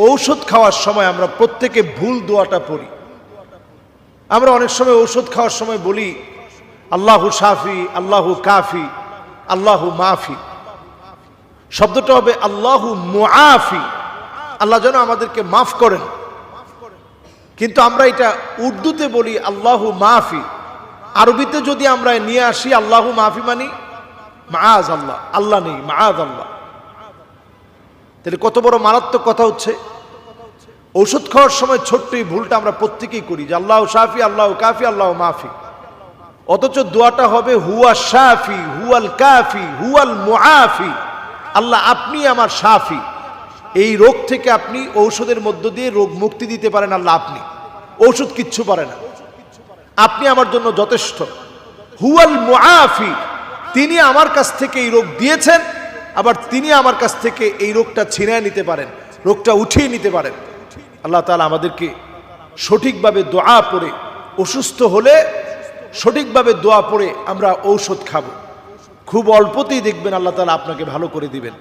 ঔষধ খাওয়ার সময় আমরা প্রত্যেকে ভুল দোয়াটা পড়ি। আমরা অনেক সময় ঔষধ খাওয়ার সময় বলি আল্লাহু শাফি, আল্লাহু কাফি, আল্লাহু মাফি। শব্দটা হবে আল্লাহু মুআফি, আল্লাহ যেন আমাদেরকে মাফ করেন। কিন্তু আমরা এটা উর্দুতে বলি আল্লাহু মাফি। আরবিতে যদি আমরা নিয়ে আসি আল্লাহু মাফি মানি মাআজ আল্লাহ, আল্লাহ নেই, মাআজ আল্লাহ। তাহলে কত বড় মারাত্মক কথা হচ্ছে। ঔষধ খাওয়ার সময় ছোট্ট এই ভুলটা আমরা প্রত্যেকেই করি যে আল্লাহু শাফি, আল্লাহু কাফি, আল্লাহু মাফি। অথচ দোয়াটা হবে হুয়া শাফি, হুয়াল কাফি, হুয়াল মুআফি। আল্লাহ আপনি আমার শাফি, এই রোগ থেকে আপনি ঔষধের মধ্য দিয়ে রোগ মুক্তি দিতে পারেন। আল্লাহ আপনি, ঔষধ কিচ্ছু পারে না, আপনি আমার জন্য যথেষ্ট। হুয়াল মুআফি, তিনি আমার কাছ থেকে এই রোগ দিয়েছেন, আবার তিনি আমার কাছ থেকে এই রোগটা ছিনিয়ে নিতে পারেন, রোগটা উঠিয়ে নিতে পারেন। আল্লাহ তাআলা আমাদেরকে সঠিকভাবে দোয়া পড়ে, অসুস্থ হলে সঠিকভাবে দোয়া পড়ে আমরা ঔষধ খাবো। খুব অল্পতেই দেখবেন আল্লাহ তাআলা আপনাকে ভালো করে দিবেন।